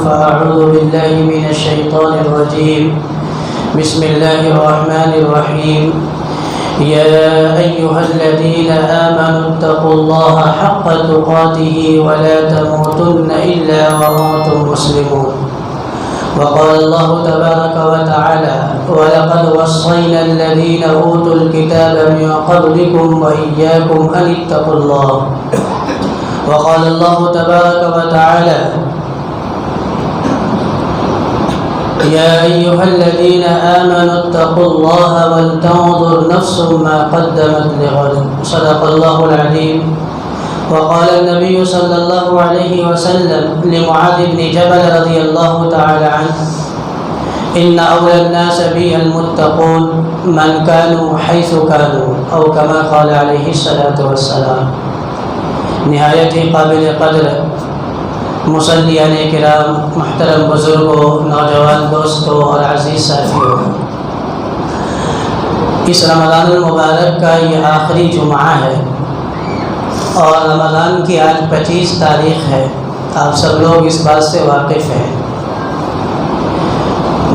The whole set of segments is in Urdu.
فأعوذ بالله من الشيطان الرجيم. بسم الله الرحمن الرحيم. يا أيها الذين آمنوا اتقوا الله حق تقاته ولا تموتن إلا وأنتم مسلمون. وقال الله تبارك وتعالى: ولقد وصينا الذين أوتوا الكتاب من قبلكم وإياكم أن اتقوا الله. وقال الله تبارك وتعالى: يا أيها الذين آمنوا اتقوا الله ولتنظر نفس ما قدمت لغد. صدق الله العظيم. وقال النبي صلى الله عليه وسلم لمعاذ بن جبل رضي الله تعالى عنه: إن أولى الناس بي المتقون من كانوا حيث كانوا، أو كما قال عليه الصلاة والسلام. نہایت ہی قابل قدر مصلیان کرام، محترم بزرگوں، نوجوان دوستوں اور عزیز ساتھیوں، اس رمضان المبارک کا یہ آخری جمعہ ہے اور رمضان کی آج 25 تاریخ ہے. آپ سب لوگ اس بات سے واقف ہیں.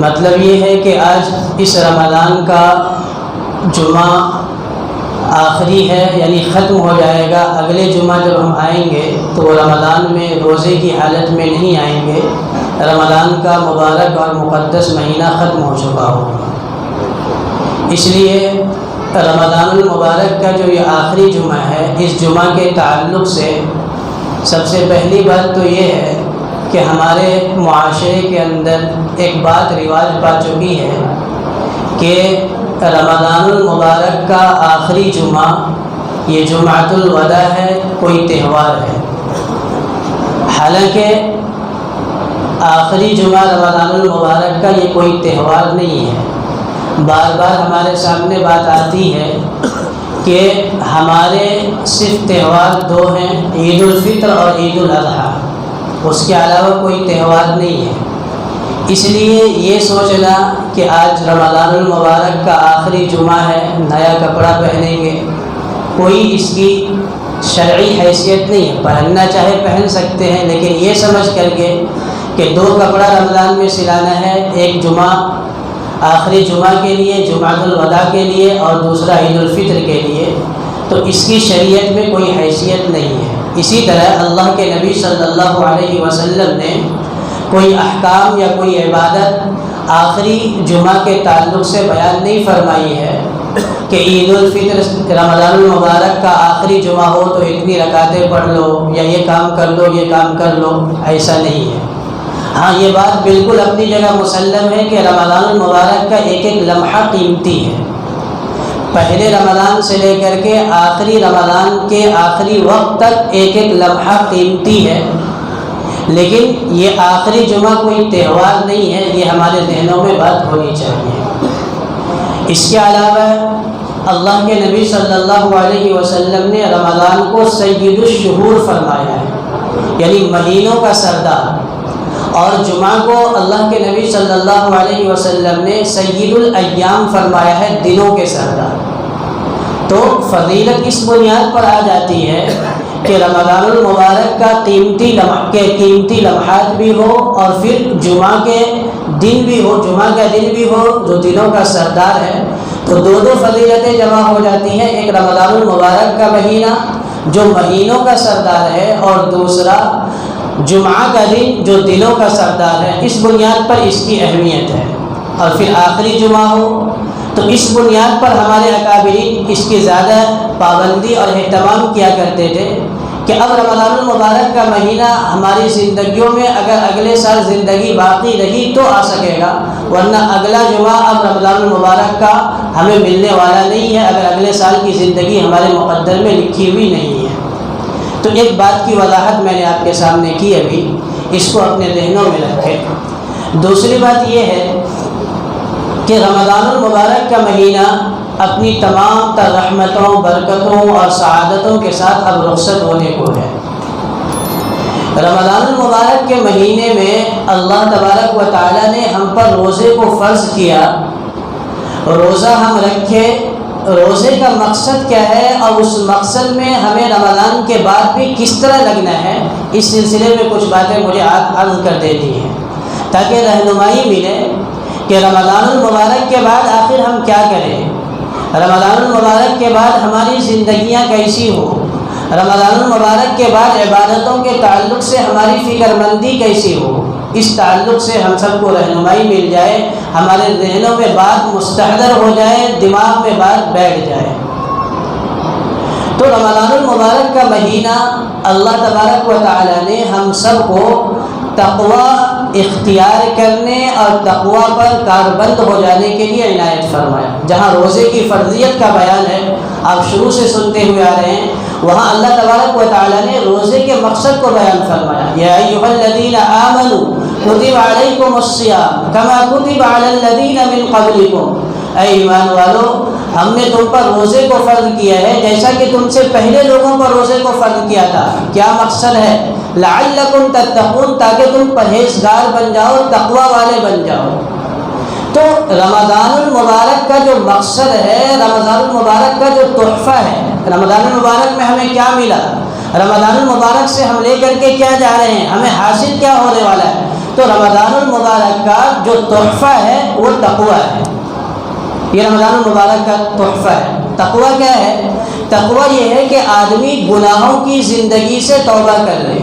مطلب یہ ہے کہ آج اس رمضان کا جمعہ آخری ہے، یعنی ختم ہو جائے گا. اگلے جمعہ جب ہم آئیں گے تو وہ رمضان میں روزے کی حالت میں نہیں آئیں گے. رمضان کا مبارک اور مقدس مہینہ ختم ہو چکا ہوگا. اس لیے رمضان المبارک کا جو یہ آخری جمعہ ہے، اس جمعہ کے تعلق سے سب سے پہلی بات تو یہ ہے کہ ہمارے معاشرے کے اندر ایک بات رواج پا چکی ہے کہ رمضان المبارک کا آخری جمعہ یہ جمعۃ الوداع ہے، کوئی تہوار ہے. حالانکہ آخری جمعہ رمضان المبارک کا یہ کوئی تہوار نہیں ہے. بار بار ہمارے سامنے بات آتی ہے کہ ہمارے صرف تہوار دو ہیں، عید الفطر اور عید الاضحیٰ. اس کے علاوہ کوئی تہوار نہیں ہے. اس لیے یہ سوچنا کہ آج رمضان المبارک کا آخری جمعہ ہے، نیا کپڑا پہنیں گے، کوئی اس کی شرعی حیثیت نہیں ہے. پہننا چاہے پہن سکتے ہیں، لیکن یہ سمجھ کر کے کہ دو کپڑا رمضان میں سلانا ہے، ایک جمعہ آخری جمعہ کے لیے، جمعۃ الوداع کے لیے، اور دوسرا عید الفطر کے لیے، تو اس کی شریعت میں کوئی حیثیت نہیں ہے. اسی طرح اللہ کے نبی صلی اللہ علیہ وسلم نے کوئی احکام یا کوئی عبادت آخری جمعہ کے تعلق سے بیان نہیں فرمائی ہے کہ عید الفطر رمضان المبارک کا آخری جمعہ ہو تو اتنی رکعتیں پڑھ لو، یا یہ کام کر لو، یہ کام کر لو. ایسا نہیں ہے. ہاں، یہ بات بالکل اپنی جگہ مسلم ہے کہ رمضان المبارک کا ایک ایک لمحہ قیمتی ہے. پہلے رمضان سے لے کر کے آخری رمضان کے آخری وقت تک ایک ایک لمحہ قیمتی ہے. لیکن یہ آخری جمعہ کوئی تہوار نہیں ہے، یہ ہمارے ذہنوں میں بات ہونی چاہیے. اس کے علاوہ اللہ کے نبی صلی اللہ علیہ وسلم نے رمضان کو سید الشہور فرمایا ہے، یعنی مہینوں کا سردار. اور جمعہ کو اللہ کے نبی صلی اللہ علیہ وسلم نے سید الایام فرمایا ہے، دنوں کے سردار. تو فضیلت اس بنیاد پر آ جاتی ہے کہ رمضان المبارک کا قیمتی لمحات بھی ہو، اور پھر جمعہ کے دن بھی ہو، جمعہ کا دن بھی ہو جو دنوں کا سردار ہے. تو دو فضیلتیں جمع ہو جاتی ہیں، ایک رمضان المبارک کا مہینہ جو مہینوں کا سردار ہے، اور دوسرا جمعہ کا دن جو دنوں کا سردار ہے. اس بنیاد پر اس کی اہمیت ہے. اور پھر آخری جمعہ ہو تو اس بنیاد پر ہمارے اکابرین اس کی زیادہ پابندی اور اہتمام کیا کرتے تھے کہ اب رمضان المبارک کا مہینہ ہماری زندگیوں میں اگر اگلے سال زندگی باقی رہی تو آ سکے گا، ورنہ اگلا جمعہ اب رمضان المبارک کا ہمیں ملنے والا نہیں ہے اگر اگلے سال کی زندگی ہمارے مقدر میں لکھی ہوئی نہیں ہے. تو ایک بات کی وضاحت میں نے آپ کے سامنے کی ابھی، اس کو اپنے ذہنوں میں رکھیں. دوسری بات یہ ہے کہ رمضان المبارک کا مہینہ اپنی تمام تر رحمتوں، برکتوں اور سعادتوں کے ساتھ اب رخصت ہونے کو ہے. رمضان المبارک کے مہینے میں اللہ تبارک و تعالیٰ نے ہم پر روزے کو فرض کیا. روزہ ہم رکھے روزے کا مقصد کیا ہے اور اس مقصد میں ہمیں رمضان کے بعد بھی کس طرح لگنا ہے، اس سلسلے میں کچھ باتیں مجھے عرض کر دیتی ہیں تاکہ رہنمائی ملے کہ رمضان المبارک کے بعد آخر ہم کیا کریں، رمضان المبارک کے بعد ہماری زندگیاں کیسی ہو، رمضان المبارک کے بعد عبادتوں کے تعلق سے ہماری فکر مندی کیسی ہو، اس تعلق سے ہم سب کو رہنمائی مل جائے، ہمارے ذہنوں میں بات مستحضر ہو جائے، دماغ میں بات بیٹھ جائے۔ تو رمضان المبارک کا مہینہ اللہ تبارک و تعالی نے ہم سب کو تقوی اختیار کرنے اور تقوی پر کاربند ہو جانے کے لیے عنایت فرمایا۔ جہاں روزے کی فرضیت کا بیان ہے، آپ شروع سے سنتے ہوئے آ رہے ہیں، وہاں اللہ تبارک و تعالی نے روزے کے مقصد کو بیان فرمایا۔ یا ایھا الذین آمنوا کتب علیکم الصیام کما کتب علی الذین من قبلکم، اے ایمان والو ہم نے تم پر روزے کو فرض کیا ہے جیسا کہ تم سے پہلے لوگوں پر روزے کو فرض کیا تھا۔ کیا مقصد ہے؟ لعلکم تتقون، تاکہ تم پرہیزگار بن جاؤ، تقوی والے بن جاؤ۔ تو رمضان المبارک کا جو مقصد ہے، رمضان المبارک کا جو تحفہ ہے، رمضان المبارک میں ہمیں کیا ملا، رمضان المبارک سے ہم لے کر کے کیا جا رہے ہیں، ہمیں حاصل کیا ہونے والا ہے، تو رمضان المبارک کا جو تحفہ ہے وہ تقوی ہے۔ یہ رمضان المبارک کا تحفہ ہے۔ تقوی کیا ہے؟ تقوی یہ ہے کہ آدمی گناہوں کی زندگی سے توبہ کر لے،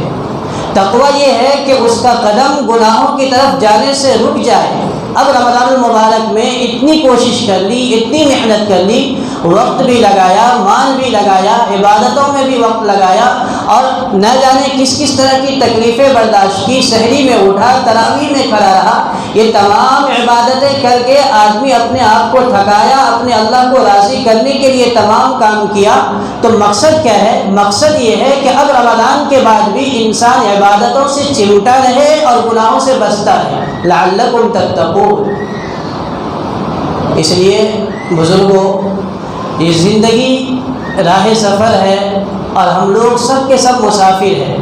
تقوی یہ ہے کہ اس کا قدم گناہوں کی طرف جانے سے رک جائے۔ اب رمضان المبارک میں اتنی کوشش کر لی، اتنی محنت کر لی، وقت بھی لگایا، مال بھی لگایا، عبادتوں میں بھی وقت لگایا، اور نہ جانے کس کس طرح کی تکلیفیں برداشت کی، سحری میں اٹھا، تراویح میں کھڑا رہا، یہ تمام عبادتیں کر کے آدمی اپنے آپ کو تھکایا، اپنے اللہ کو راضی کرنے کے لیے تمام کام کیا۔ تو مقصد کیا ہے؟ مقصد یہ ہے کہ اب رمضان کے بعد بھی انسان عبادتوں سے چمٹا رہے اور گناہوں سے بچتا رہے، لعلکم تتقون۔ اس لیے بزرگوں، یہ زندگی راہ سفر ہے اور ہم لوگ سب کے سب مسافر ہیں،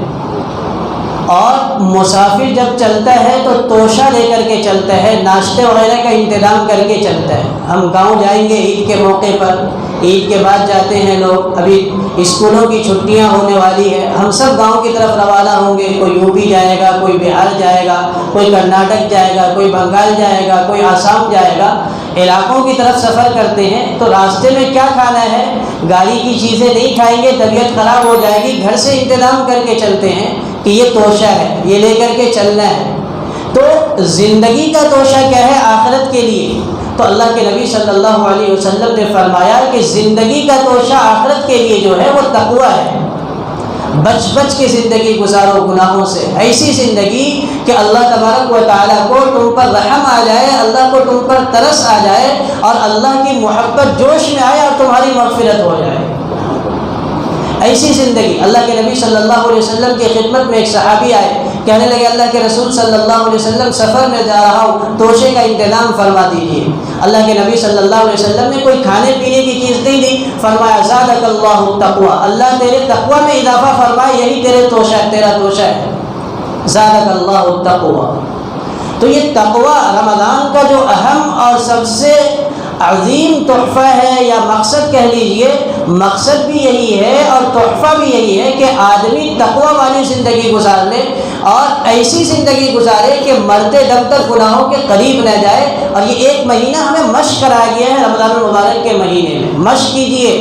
اور مسافر جب چلتا ہے تو توشہ لے کر کے چلتا ہے، ناشتے وغیرہ کا انتظام کر کے چلتا ہے۔ ہم گاؤں جائیں گے عید کے موقع پر، عید کے بعد جاتے ہیں لوگ، ابھی اسکولوں کی چھٹیاں ہونے والی ہے، ہم سب گاؤں کی طرف روانہ ہوں گے، کوئی یو پی جائے گا، کوئی بہار جائے گا، کوئی کرناٹک جائے گا، کوئی بنگال جائے گا، کوئی آسام جائے گا، علاقوں کی طرف سفر کرتے ہیں۔ تو راستے میں کیا کھانا ہے؟ گاڑی کی چیزیں نہیں کھائیں گے، طبیعت خراب ہو جائے گی، گھر سے انتظام کر کے چلتے ہیں کہ یہ توشہ ہے، یہ لے کر کے چلنا ہے۔ تو زندگی کا توشہ کیا ہے؟ آخرت کے لیے۔ تو اللہ کے نبی صلی اللہ علیہ وسلم نے فرمایا کہ زندگی کا توشہ آخرت کے لیے جو ہے وہ تقوی ہے۔ بچ بچ کے زندگی گزارو گناہوں سے، ایسی زندگی کہ اللہ تبارک و تعالیٰ کو تم پر رحم آ جائے، اللہ کو تم پر ترس آ جائے، اور اللہ کی محبت جوش میں آئے اور تمہاری مغفرت ہو جائے۔ ایسی زندگی۔ اللہ کے نبی صلی اللہ علیہ وسلم کی خدمت میں ایک صحابی آئے، کہنے لگے اللہ کے رسول صلی اللہ علیہ وسلم سفر میں جا رہا ہوں، توشے کا انتظام فرما دیجیے۔ اللہ کے نبی صلی اللہ علیہ وسلم نے کوئی کھانے پینے کی چیز نہیں دی، فرمایا زادک اللہ تقوی، اللہ تیرے تقوی میں اضافہ فرمائے، یہی تیرا توشہ ہے، زادک اللہ تقوی۔ تو یہ تقوی رمضان کا جو اہم اور سب سے عظیم تحفہ ہے، یا مقصد کہہ لیجئے، مقصد بھی یہی ہے اور تحفہ بھی یہی ہے کہ آدمی تقوی والی زندگی گزار لے، اور ایسی زندگی گزارے کہ مرتے دم تک گناہوں کے قریب نہ جائے۔ اور یہ ایک مہینہ ہمیں مشق کرایا گیا ہے رمضان المبارک کے مہینے میں۔ مشق کیجئے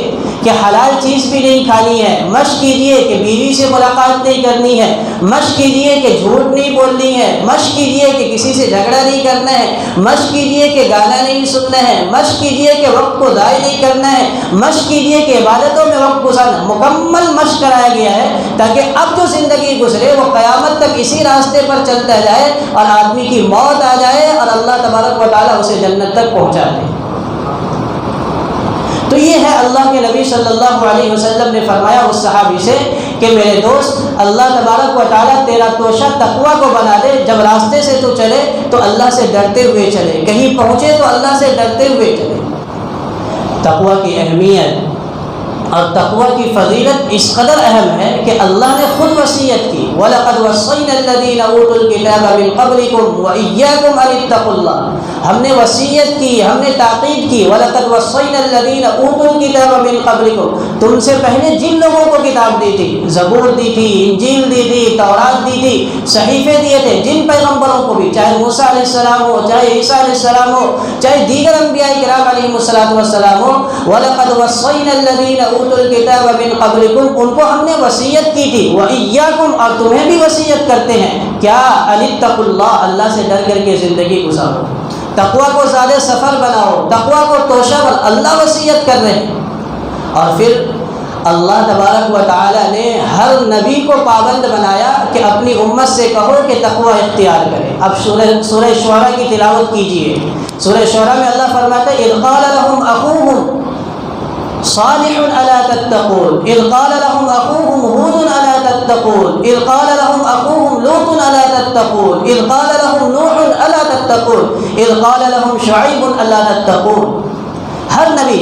کہ حلال چیز بھی نہیں کھانی ہے، مشق کیجئے کہ بیوی سے ملاقات نہیں کرنی ہے، مشق کیجئے کہ جھوٹ نہیں بولنی ہے، مشق کیجئے کہ کسی سے جھگڑا نہیں کرنا ہے، مشق کیجئے کہ گانا نہیں سننا ہے، مشق کیجئے کہ وقت کو ضائع نہیں کرنا ہے، مشق کیجئے کہ عبادتوں میں وقت گزارنا۔ مکمل مشق کرایا گیا ہے تاکہ اب جو زندگی گزرے وہ قیامت تک اسی راستے پر چلتا جائے، اور آدمی کی موت آ جائے اور اللہ تبارک و تعالیٰ اسے جنت تک پہنچا دے۔ تو یہ ہے اللہ کے نبی صلی اللہ علیہ وسلم نے فرمایا اس صحابی سے کہ میرے دوست، اللہ تبارک و تعالیٰ تیرا توشہ تقوی کو بنا دے، جب راستے سے تو چلے تو اللہ سے ڈرتے ہوئے چلے، کہیں پہنچے تو اللہ سے ڈرتے ہوئے چلے۔ تقوی کی اہمیت اور تقوی کی فضیلت اس قدر اہم ہے کہ اللہ نے خود وصیت کی وَلَقَدْ وَصَّيْنَا الَّذِينَ أُوتُوا الْكِتَابَ مِنْ قَبْلِكُمْ وَإِيَّاكُمْ أَنِ اتَّقُوا اللَّهَ، ہم نے وصیت کی، ہم نے تاکید کی وَلَقَدْ وَصَّيْنَا الَّذِينَ أُوتُوا الْكِتَابَ مِنْ قَبْلِكُمْ، تم سے پہلے جن لوگوں کو کتاب دی تھی، زبور دی تھی، انجیل دی تھی، تورات دی تھی، صحیفے دیے تھے، جن پیغمبروں کو بھی، چاہے موسیٰ علیہ السلام ہو، چاہے عیسیٰ علیہ السلام ہو، چاہے دیگر انبیاء کرام علیہم السلام ہو، وَلَقَدْ وَصَّيْنَا الَّذِينَ أُوتُوا الْكِتَابَ مِنْ قَبْلِكُمْ، ان کو ہم نے وصیت کی تھی، وَإِيَّاكُمْ، اور تمہیں بھی وصیت کرتے ہیں کیا، أَنِ اتَّقُوا اللَّهَ، اللہ سے ڈر کر کے زندگی گزارو، تقوی کو زیادہ سفر بناؤ، تقوی کو توشہ بناؤ، اللہ وصیت کر رہے ہیں۔ اور پھر اللہ تبارک و تعالی نے ہر نبی کو پابند بنایا کہ اپنی امت سے کہو کہ تقوی اختیار کرے۔ اب سورہ شعراء کی تلاوت کیجئے، سورہ شعراء میں اللہ فرماتا ہے اذ قال لهم اخوهم صالح الا تتقون اذ قال لهم اخوهم هود الا تتقون اذ قال لهم اخوهم لوط الا تتقون اذ قال لهم نوح الا تتقون اذ قال لهم شعیب الا تتقون۔ ہر نبی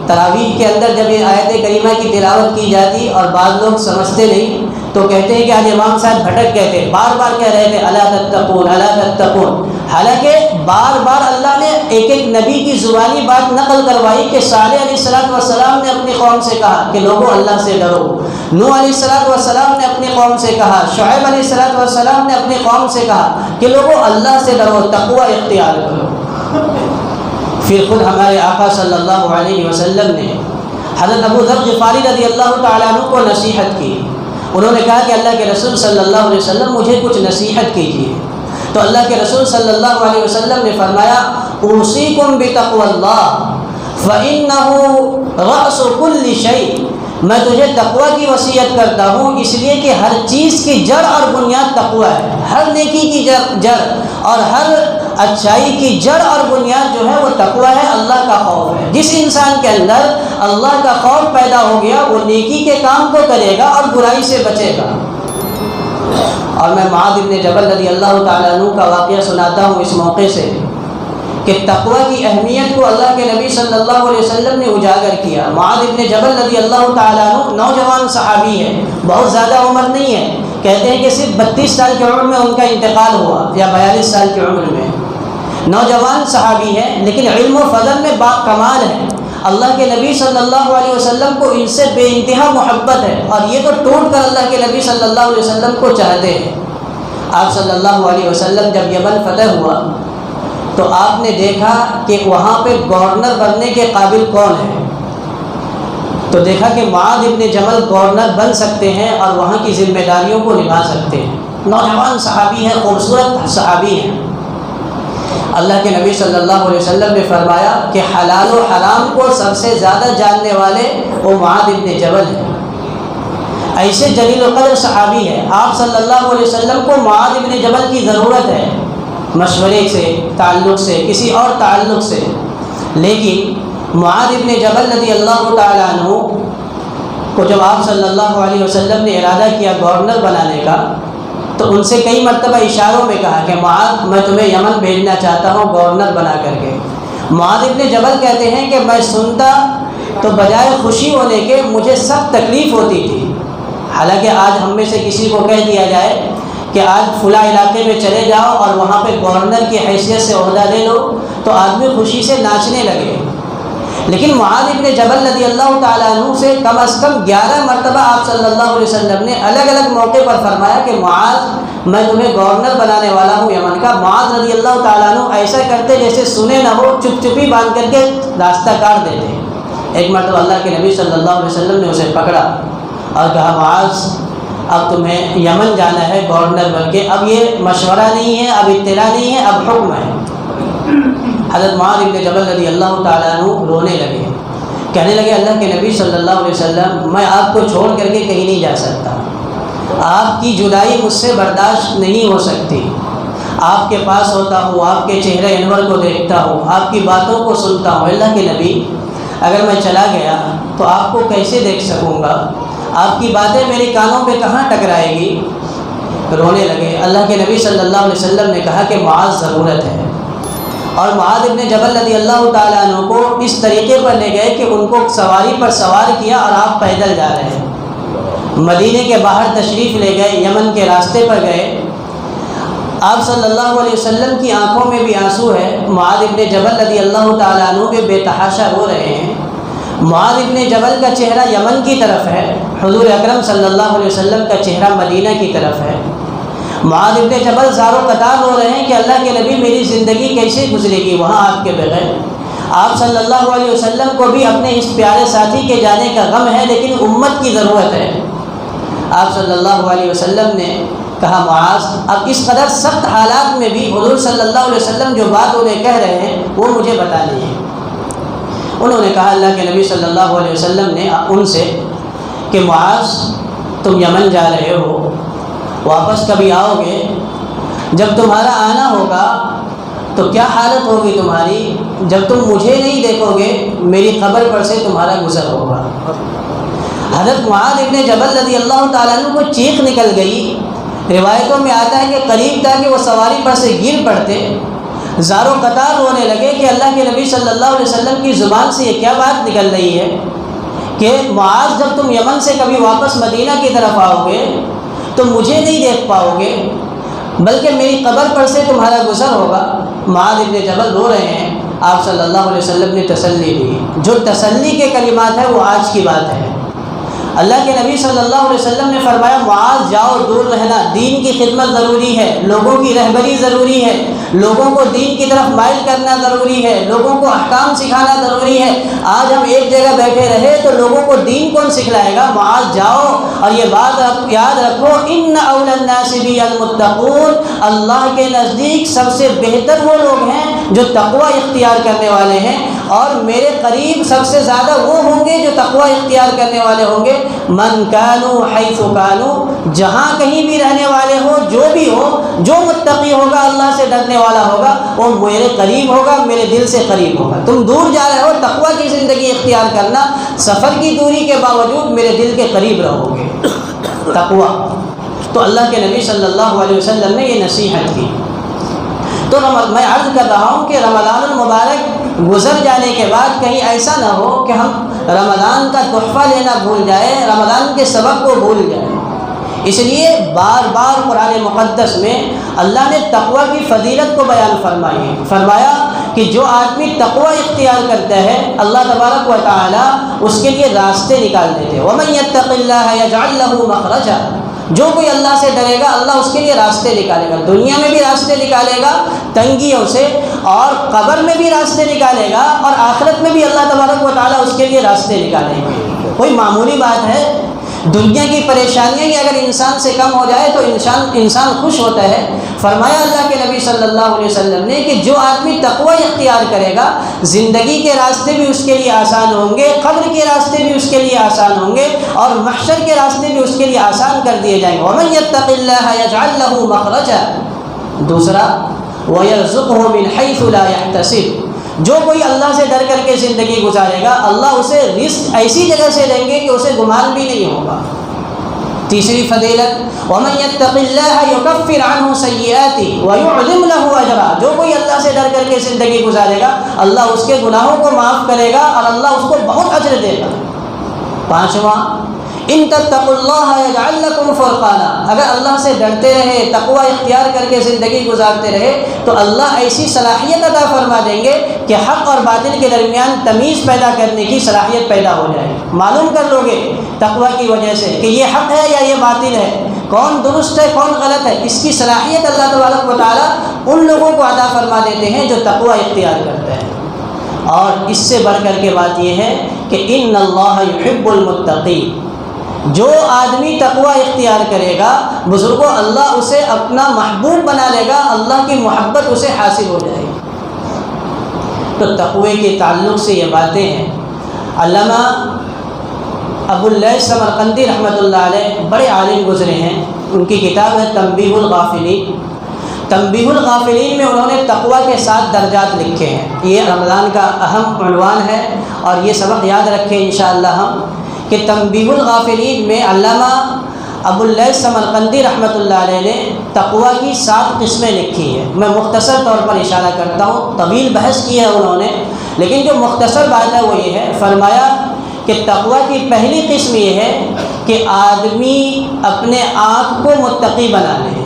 تراویح کے اندر جب یہ آیت کریمہ کی تلاوت کی جاتی اور بعض لوگ سمجھتے نہیں تو کہتے ہیں کہ آج امام صاحب بھٹک گئے تھے، بار بار کہہ رہے تھے الا تتقون الا تتقون، حالانکہ بار بار اللہ نے ایک ایک نبی کی زبانی بات نقل کروائی کہ صالح علیہ السلام نے اپنی قوم سے کہا کہ لوگوں اللہ سے ڈرو، نوح علیہ السلام نے اپنی قوم سے کہا، شعیب علیہ السلام نے اپنی قوم سے کہا کہ لوگوں اللہ سے ڈرو، تقوی اختیار کرو۔ پھر خود ہمارے آقا صلی اللہ علیہ وسلم نے حضرت ابو ذر غفاری رضی اللہ تعالیٰ عنہ کو نصیحت کی، انہوں نے کہا کہ اللہ کے رسول صلی اللہ علیہ وسلم مجھے کچھ نصیحت کیجیے، تو اللہ کے رسول صلی اللہ علیہ وسلم نے فرمایا اوصیکم بتقوی اللہ فإنہ رأس کل شیء، میں تجھے تقوی کی وصیت کرتا ہوں اس لیے کہ ہر چیز کی جڑ اور بنیاد تقوی ہے، ہر نیکی کی جڑ اور ہر اچھائی کی جڑ اور بنیاد جو ہے وہ تقوی ہے، اللہ کا خوف ہے۔ جس انسان کے اندر اللہ کا خوف پیدا ہو گیا وہ نیکی کے کام کو کرے گا اور برائی سے بچے گا۔ اور میں معاذ بن جبل رضی اللہ تعالیٰ عنہ کا واقعہ سناتا ہوں اس موقع سے کہ تقوی کی اہمیت کو اللہ کے نبی صلی اللہ علیہ وسلم نے اجاگر کیا۔ معاذ بن جبل رضی اللہ تعالیٰ عنہ نوجوان صحابی ہے، بہت زیادہ عمر نہیں ہے، کہتے ہیں کہ صرف 32 سال کی عمر میں ان کا انتقال ہوا یا 42 سال کی عمر میں، نوجوان صحابی ہے لیکن علم و فضل میں با کمال ہے۔ اللہ کے نبی صلی اللہ علیہ وسلم کو ان سے بے انتہا محبت ہے اور یہ تو ٹوٹ کر اللہ کے نبی صلی اللہ علیہ وسلم کو چاہتے ہیں۔ آپ صلی اللہ علیہ وسلم جب یمن فتح ہوا تو آپ نے دیکھا کہ وہاں پہ گورنر بننے کے قابل کون ہے، تو دیکھا کہ معاذ ابن جبل گورنر بن سکتے ہیں اور وہاں کی ذمہ داریوں کو نبھا سکتے ہیں۔ نوجوان صحابی ہیں، خوبصورت صحابی ہیں۔ اللہ کے نبی صلی اللہ علیہ وسلم نے فرمایا کہ حلال و حرام کو سب سے زیادہ جاننے والے وہ معاذ ابن جبل ہیں۔ ایسے جلیل القدر صحابی ہے، آپ صلی اللہ علیہ وسلم کو معاذ ابن جبل کی ضرورت ہے، مشورے سے، تعلق سے، کسی اور تعلق سے، لیکن معاذ ابن جبل رضی اللہ تعالیٰ عنہ کو جب آپ صلی اللہ علیہ وسلم نے ارادہ کیا گورنر بنانے کا تو ان سے کئی مرتبہ اشاروں میں کہا کہ معاذ میں تمہیں یمن بھیجنا چاہتا ہوں گورنر بنا کر کے۔ معاذ ابن جبل کہتے ہیں کہ میں سنتا تو بجائے خوشی ہونے کے مجھے سخت تکلیف ہوتی تھی، حالانکہ آج ہم میں سے کسی کو کہہ دیا جائے کہ آج فلاں علاقے میں چلے جاؤ اور وہاں پہ گورنر کی حیثیت سے عہدہ لے لو تو آدمی خوشی سے ناچنے لگے، لیکن معاذ ابن جبل رضی اللہ تعالیٰ عنہ سے کم از کم 11 مرتبہ آپ صلی اللہ علیہ وسلم نے الگ الگ موقع پر فرمایا کہ معاذ میں تمہیں گورنر بنانے والا ہوں یمن کا۔ معاذ رضی اللہ تعالیٰ عنہ ایسا کرتے جیسے سنے نہ ہو، چپ چپی باندھ کر کے راستہ کاٹ دیتے۔ ایک مرتبہ اللہ کے نبی صلی اللہ علیہ وسلم نے اسے پکڑا اور کہا معاذ اب تمہیں یمن جانا ہے گورنر بن کے، اب یہ مشورہ نہیں ہے، اب اطلاع نہیں ہے، اب حکم ہے۔ حضرت معاذ ابن جبل رضی اللہ تعالیٰ عنہ رونے لگے، کہنے لگے اللہ کے نبی صلی اللہ علیہ وسلم میں آپ کو چھوڑ کر کے کہیں نہیں جا سکتا، آپ کی جدائی مجھ سے برداشت نہیں ہو سکتی، آپ کے پاس ہوتا ہوں، آپ کے چہرے انور کو دیکھتا ہوں، آپ کی باتوں کو سنتا ہوں، اللہ کے نبی اگر میں چلا گیا تو آپ کو کیسے دیکھ سکوں گا، آپ کی باتیں میری کانوں پہ کہاں ٹکرائے گی۔ رونے لگے۔ اللہ کے نبی صلی اللہ علیہ وسلم نے کہا کہ معاذ ضرورت ہے، اور معاذ ابن جبل رضی اللہ تعالیٰ عنہ کو اس طریقے پر لے گئے کہ ان کو سواری پر سوار کیا اور آپ پیدل جا رہے ہیں، مدینے کے باہر تشریف لے گئے، یمن کے راستے پر گئے۔ آپ صلی اللہ علیہ وسلم کی آنکھوں میں بھی آنسو ہے، معاذ ابن جبل رضی اللہ تعالیٰ عنہ بھی بے تحاشا رو رہے ہیں۔ معاذ ابن جبل کا چہرہ یمن کی طرف ہے، حضور اکرم صلی اللہ علیہ وسلم کا چہرہ مدینہ کی طرف ہے۔ معاذ ابن جبل زارو قطار رو رہے ہیں کہ اللہ کے نبی میری زندگی کیسے گزرے گی وہاں آپ کے بغیر۔ آپ صلی اللہ علیہ وسلم کو بھی اپنے اس پیارے ساتھی کے جانے کا غم ہے، لیکن امت کی ضرورت ہے۔ آپ صلی اللہ علیہ وسلم نے کہا معاذ اب اس قدر سخت حالات میں بھی حضور صلی اللہ علیہ وسلم جو بات انہیں کہہ رہے ہیں وہ مجھے بتانی ہے۔ انہوں نے کہا اللہ کے نبی صلی اللہ علیہ وسلم نے ان سے کہ معاذ تم یمن جا رہے ہو، واپس کبھی آؤ گے، جب تمہارا آنا ہوگا تو کیا حالت ہوگی تمہاری جب تم مجھے نہیں دیکھو گے، میری قبر پر سے تمہارا گزر ہوگا۔ حضرت معاذ ابن جبل رضی اللہ تعالیٰ عنہ کو چیخ نکل گئی۔ روایتوں میں آتا ہے کہ قریب تھا کہ وہ سواری پر سے گر پڑتے، زارو قطار رونے لگے کہ اللہ کے نبی صلی اللہ علیہ وسلم کی زبان سے یہ کیا بات نکل رہی ہے کہ معاذ جب تم یمن سے کبھی واپس مدینہ کی طرف آؤ گے تو مجھے نہیں دیکھ پاؤ گے بلکہ میری قبر پر سے تمہارا گزر ہوگا۔ معاذ ابن جبل رو رہے ہیں، آپ صلی اللہ علیہ وسلم نے تسلی دی۔ جو تسلی کے کلمات ہیں وہ آج کی بات ہے۔ اللہ کے نبی صلی اللہ علیہ وسلم نے فرمایا معاذ جاؤ، دور رہنا، دین کی خدمت ضروری ہے، لوگوں کی رہبری ضروری ہے، لوگوں کو دین کی طرف مائل کرنا ضروری ہے، لوگوں کو احکام سکھانا ضروری ہے۔ آج ہم ایک جگہ بیٹھے رہے تو لوگوں کو دین کون سکھلائے گا؟ معاذ جاؤ اور یہ بات یاد رکھو، ان اولی الناس بی المتقون، اللہ کے نزدیک سب سے بہتر وہ لوگ ہیں جو تقوی اختیار کرنے والے ہیں، اور میرے قریب سب سے زیادہ وہ ہوں گے جو تقوی اختیار کرنے والے ہوں گے۔ من کانوا حیث کانوا، جہاں کہیں بھی رہنے والے ہو، جو بھی ہو، جو متقی ہوگا، اللہ سے ڈرنے والا ہوگا، وہ میرے قریب ہوگا، میرے دل سے قریب ہوگا۔ تم دور جا رہے ہو، تقوی کی زندگی اختیار کرنا، سفر کی دوری کے باوجود میرے دل کے قریب رہو گے۔ تقوی تو اللہ کے نبی صلی اللہ علیہ وسلم نے یہ نصیحت کی۔ تو میں عرض کر رہا ہوں کہ رمضان المبارک گزر جانے کے بعد کہیں ایسا نہ ہو کہ ہم رمضان کا تحفہ لینا بھول جائیں، رمضان کے سبق کو بھول جائیں۔ اس لیے بار بار قرآن مقدس میں اللہ نے تقوی کی فضیلت کو بیان فرمایا کہ جو آدمی تقوی اختیار کرتا ہے اللہ تبارک و تعالی اس کے لیے راستے نکال دیتے ہیں۔ وَمَن يَتَّقِ اللَّهَ يَجْعَل لَّهُ مَخْرَجًا، جو کوئی اللہ سے ڈرے گا اللہ اس کے لیے راستے نکالے گا، دنیا میں بھی راستے نکالے گا تنگیوں سے، اور قبر میں بھی راستے نکالے گا، اور آخرت میں بھی اللہ تبارک و تعالیٰ اس کے لیے راستے نکالیں گے۔ کوئی معمولی بات ہے؟ دنیا کی پریشانیاں ہی اگر انسان سے کم ہو جائے تو انسان خوش ہوتا ہے۔ فرمایا اللہ کے نبی صلی اللہ علیہ وسلم نے کہ جو آدمی تقوی اختیار کرے گا زندگی کے راستے بھی اس کے لیے آسان ہوں گے، قبر کے راستے بھی اس کے لیے آسان ہوں گے، اور محشر کے راستے بھی اس کے لیے آسان کر دیے جائیں گے۔ وَمَن يَتَّقِ اللَّهَ يَجْعَل لَّهُ مَخْرَجًا، دوسرا وَيَرْزُقْهُ مِنْ حَيْثُ لَا يَحْتَسِبُ، جو کوئی اللہ سے ڈر کر کے زندگی گزارے گا اللہ اسے رزق ایسی جگہ سے دیں گے کہ اسے گمان بھی نہیں ہوگا۔ تیسری فضیلت وَمَن يَتَّقِ اللَّهَ يُكَفِّرْ عَنْهُ سَيِّئَاتِهِ وَيُعْظِمْ لَهُ أَجْرًا، جو کوئی اللہ سے ڈر کر کے زندگی گزارے گا اللہ اس کے گناہوں کو معاف کرے گا اور اللہ اس کو بہت اجر دے گا۔ پانچواں ان تتقوا اللہ یجعل لکم فرقانا، اگر اللہ سے ڈرتے رہے تقوی اختیار کر کے زندگی گزارتے رہے تو اللہ ایسی صلاحیت عطا فرما دیں گے کہ حق اور باطل کے درمیان تمیز پیدا کرنے کی صلاحیت پیدا ہو جائے۔ معلوم کر لو گے تقوی کی وجہ سے کہ یہ حق ہے یا یہ باطل ہے، کون درست ہے کون غلط ہے، اس کی صلاحیت اللہ تبارک و تعالیٰ ان لوگوں کو عطا فرما دیتے ہیں جو تقوی اختیار کرتے ہیں۔ اور اس سے بڑھ کر کے بات یہ ہے کہ ان اللہ یحب المتقین، جو آدمی تقوی اختیار کرے گا بزرگوں اللہ اسے اپنا محبوب بنا لے گا، اللہ کی محبت اسے حاصل ہو جائے گی۔ تو تقوی کے تعلق سے یہ باتیں ہیں۔ علامہ ابو اللیث سمرقندی رحمۃ اللہ علیہ بڑے عالم گزرے ہیں، ان کی کتاب ہے تنبیہ الغافلین۔ تنبیہ الغافلین میں انہوں نے تقوی کے 7 درجات لکھے ہیں۔ یہ رمضان کا اہم عنوان ہے اور یہ سبق یاد رکھیں انشاءاللہ ہم کہ تنبیہ الغافلین میں علامہ ابو اللیث سمرقندی رحمۃ اللہ علیہ نے تقویٰ کی 7 قسمیں لکھی ہیں. میں مختصر طور پر اشارہ کرتا ہوں، طویل بحث کی ہے انہوں نے، لیکن جو مختصر بات ہے وہ یہ ہے. فرمایا کہ تقویٰ کی پہلی قسم یہ ہے کہ آدمی اپنے آنکھ کو متقی بنا لے،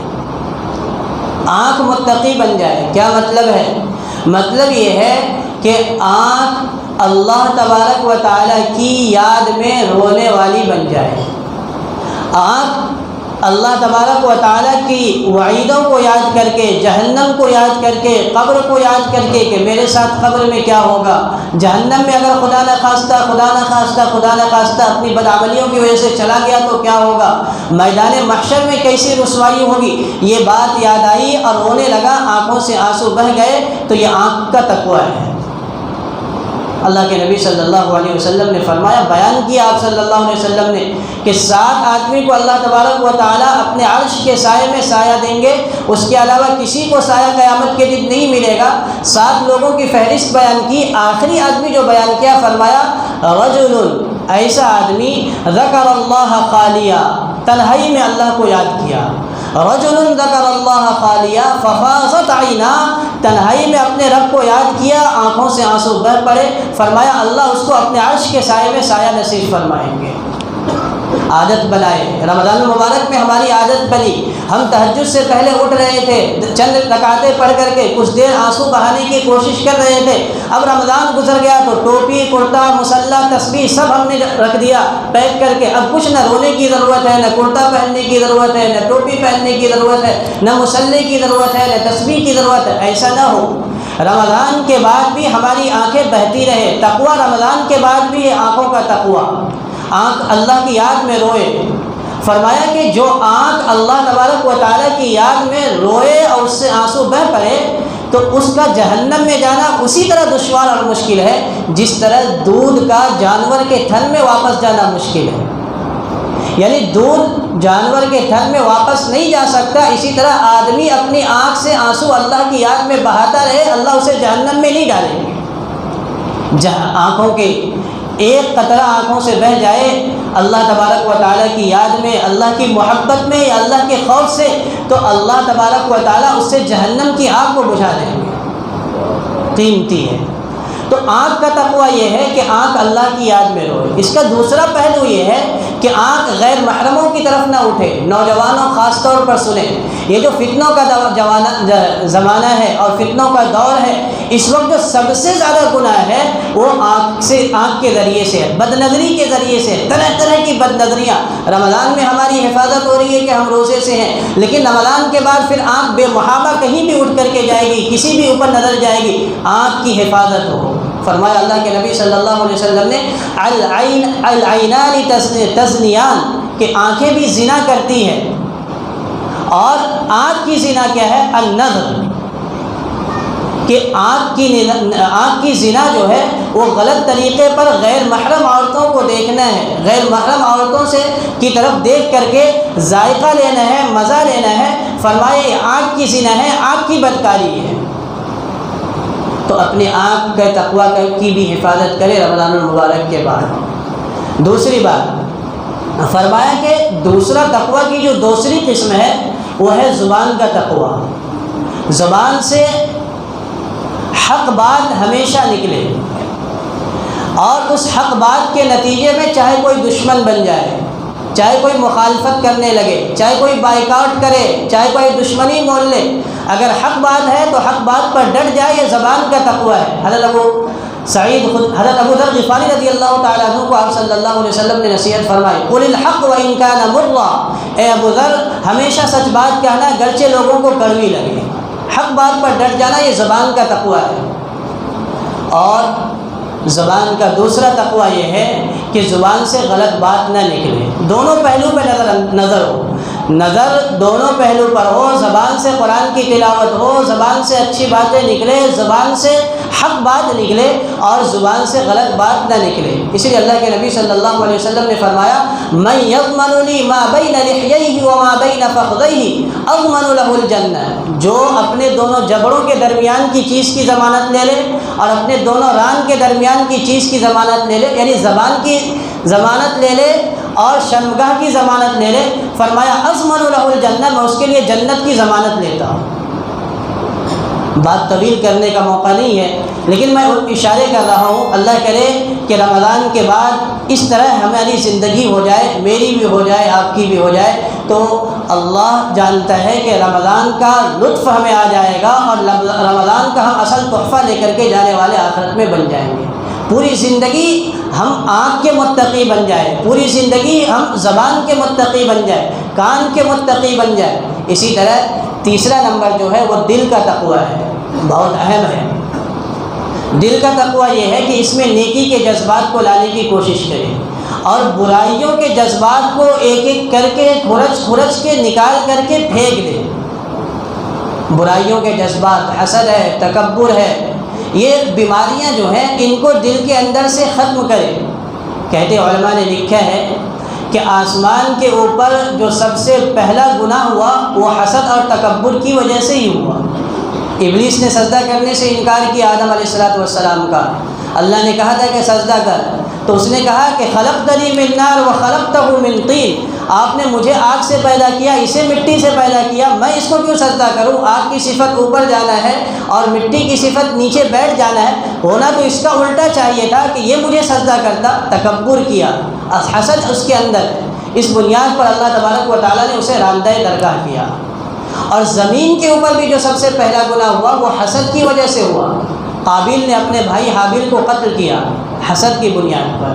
آنکھ متقی بن جائے. کیا مطلب ہے؟ مطلب یہ ہے کہ آنکھ اللہ تبارک و تعالیٰ کی یاد میں رونے والی بن جائے. آنکھ اللہ تبارک و تعالیٰ کی وعیدوں کو یاد کر کے، جہنم کو یاد کر کے، قبر کو یاد کر کے کہ میرے ساتھ قبر میں کیا ہوگا، جہنم میں اگر خدا نہ خواستہ اپنی بدعملیوں کی وجہ سے چلا گیا تو کیا ہوگا، میدان محشر میں کیسی رسوائی ہوگی. یہ بات یاد آئی اور رونے لگا، آنکھوں سے آنسو بہہ گئے. تو یہ آنکھ کا تقویٰ ہے. اللہ کے نبی صلی اللہ علیہ وسلم نے فرمایا، بیان کیا آپ صلی اللہ علیہ وسلم نے کہ 7 آدمی کو اللہ تبارک و تعالیٰ اپنے عرش کے سائے میں سایہ دیں گے، اس کے علاوہ کسی کو سایہ قیامت کے دن نہیں ملے گا. 7 لوگوں کی فہرست بیان کی. آخری آدمی جو بیان کیا، فرمایا رجل، ایسا آدمی ذکر اللہ خالیہ، تنہائی میں اللہ کو یاد کیا. رجل ذکر اللہ خالیہ ففاضت عینا، تنہائی میں اپنے رب کو یاد کیا، آنکھوں سے آنسو بہہ پڑے. فرمایا اللہ اس کو اپنے عرش کے سائے میں سایہ نصیب فرمائیں گے. عادت بنائے. رمضان المبارک میں ہماری عادت بنی، ہم تہجد سے پہلے اٹھ رہے تھے، چند رکعتیں پڑھ کر کے کچھ دیر آنسو بہانے کی کوشش کر رہے تھے. اب رمضان گزر گیا تو ٹوپی، کرتا، مصلی، تسبیح سب ہم نے رکھ دیا پیک کر کے. اب کچھ نہ رونے کی ضرورت ہے، نہ کرتا پہننے کی ضرورت ہے، نہ ٹوپی پہننے کی ضرورت ہے، نہ مصلی کی ضرورت ہے، نہ تسبیح کی ضرورت ہے. ایسا نہ ہو. رمضان کے بعد بھی ہماری آنکھیں بہتی رہے. تقویٰ رمضان کے بعد بھی ہے آنکھوں کا تقویٰ. آنکھ اللہ کی یاد میں روئے. فرمایا کہ جو آنکھ اللہ تبارک و تعالیٰ کی یاد میں روئے اور اس سے آنسو بہہ پڑے تو اس کا جہنم میں جانا اسی طرح دشوار اور مشکل ہے جس طرح دودھ کا جانور کے تھن میں واپس جانا مشکل ہے. یعنی دودھ جانور کے تھن میں واپس نہیں جا سکتا، اسی طرح آدمی اپنی آنکھ سے آنسو اللہ کی یاد میں بہاتا رہے، اللہ اسے جہنم میں نہیں ڈالیں گے. جہاں آنکھوں کے ایک قطرہ آنکھوں سے بہہ جائے اللہ تبارک و تعالیٰ کی یاد میں، اللہ کی محبت میں یا اللہ کے خوف سے، تو اللہ تبارک و تعالیٰ اس سے جہنم کی آگ کو بجھا دیں گے. قیمتی ہے. تو آنکھ کا تقویٰ یہ ہے کہ آنکھ اللہ کی یاد میں روئے. اس کا دوسرا پہلو یہ ہے کہ آنکھ غیر محرموں کی طرف نہ اٹھے. نوجوانوں خاص طور پر سنیں، یہ جو فتنوں کا زمانہ ہے اور فتنوں کا دور ہے، اس وقت جو سب سے زیادہ گناہ ہے وہ آنکھ کے ذریعے سے ہے، بد نظری کے ذریعے سے. طرح طرح کی بد نظریاں. رمضان میں ہماری حفاظت ہو رہی ہے کہ ہم روزے سے ہیں، لیکن رمضان کے بعد پھر آنکھ بے محابہ کہیں بھی اٹھ کر کے جائے گی، کسی بھی اوپر نظر جائے گی. آنکھ کی حفاظت ہو. فرمایا اللہ کے نبی صلی اللہ علیہ وسلم نے العینان تزنیان، کہ آنکھیں بھی زنا کرتی ہیں. اور آنکھ کی زنا کیا ہے؟ النظر، کہ آنکھ کی زنا جو ہے وہ غلط طریقے پر غیر محرم عورتوں کو دیکھنا ہے، غیر محرم عورتوں سے کی طرف دیکھ کر کے ذائقہ لینا ہے، مزہ لینا ہے. فرمایا یہ آنکھ کی زنا ہے، آنکھ کی بدکاری ہے. تو اپنے آنکھ کے تقویٰ کی بھی حفاظت کرے رمضان المبارک کے بعد. دوسری بات فرمایا کہ دوسرا تقویٰ کی جو دوسری قسم ہے وہ ہے زبان کا تقویٰ. زبان سے حق بات ہمیشہ نکلے اور اس حق بات کے نتیجے میں چاہے کوئی دشمن بن جائے، چاہے کوئی مخالفت کرنے لگے، چاہے کوئی بائیکاٹ کرے، چاہے کوئی دشمنی مول لے، اگر حق بات ہے تو حق بات پر ڈٹ جائے. یہ زبان کا تقویٰ ہے. حضرت ابو ذر غفاری رضی اللہ تعالیٰ عنہ کو آپ صلی اللہ علیہ وسلم نے نصیحت فرمائی، قل الحق وان کان مرا. اے ابو ذر ہمیشہ سچ بات کہنا گرچہ لوگوں کو کڑوی لگے. حق بات پر ڈٹ جانا یہ زبان کا تقویٰ ہے. اور زبان کا دوسرا تقویٰ یہ ہے کہ زبان سے غلط بات نہ نکلے. دونوں پہلو پہ نظر ہو، نظر دونوں پہلو پر ہو. زبان سے قرآن کی تلاوت ہو، زبان سے اچھی باتیں نکلے، زبان سے حق بات نکلے اور زبان سے غلط بات نہ نکلے. اس لیے اللہ کے نبی صلی اللہ علیہ وسلم نے فرمایا، من یضمن لی ما بین لحییہ وما بین فخذیہ اضمن لہ الجنہ. جو اپنے دونوں جبڑوں کے درمیان کی چیز کی ضمانت لے لے اور اپنے دونوں ران کے درمیان کی چیز کی ضمانت لے لے، یعنی زبان کی ضمانت لے لے اور شرمگاہ کی ضمانت لے لے، فرمایا اضمن له الجنہ، میں اس کے لیے جنت کی ضمانت لیتا ہوں۔ بات طویل کرنے کا موقع نہیں ہے، لیکن میں اشارے کر رہا ہوں، اللہ کرے کہ رمضان کے بعد اس طرح ہماری زندگی ہو جائے، میری بھی ہو جائے، آپ کی بھی ہو جائے، تو اللہ جانتا ہے کہ رمضان کا لطف ہمیں آ جائے گا، اور رمضان کا ہم اصل تحفہ لے کر کے جانے والے آخرت میں بن جائیں گے۔ پوری زندگی ہم آنکھ کے متقی بن جائیں، پوری زندگی ہم زبان کے متقی بن جائیں، کان کے متقی بن جائیں۔ اسی طرح تیسرا نمبر جو ہے وہ دل کا تقویٰ ہے، بہت اہم ہے۔ دل کا تقویٰ یہ ہے کہ اس میں نیکی کے جذبات کو لانے کی کوشش کریں، اور برائیوں کے جذبات کو ایک ایک کر کے کھرچ کے نکال کر کے پھینک دیں۔ برائیوں کے جذبات، حسد ہے، تکبر ہے، یہ بیماریاں جو ہیں ان کو دل کے اندر سے ختم کریں۔ کہتے علماء نے لکھا ہے کہ آسمان کے اوپر جو سب سے پہلا گناہ ہوا وہ حسد اور تکبر کی وجہ سے ہی ہوا۔ ابلیس نے سجدہ کرنے سے انکار کیا آدم علیہ السلام کا۔ اللہ نے کہا تھا کہ سجدہ کر، تو اس نے کہا کہ خلقتنی من نار وخلقتہ من طین، آپ نے مجھے آگ سے پیدا کیا، اسے مٹی سے پیدا کیا، میں اس کو کیوں سجدہ کروں؟ آگ کی صفت اوپر جانا ہے اور مٹی کی صفت نیچے بیٹھ جانا ہے، ہونا تو اس کا الٹا چاہیے تھا کہ یہ مجھے سجدہ کرتا۔ تکبر کیا، حسد اس کے اندر ہے، اس بنیاد پر اللہ تبارک و تعالیٰ نے اسے راندہ درگاہ کیا۔ اور زمین کے اوپر بھی جو سب سے پہلا گناہ ہوا وہ حسد کی وجہ سے ہوا۔ قابیل نے اپنے بھائی حابیل کو قتل کیا حسد کی بنیاد پر۔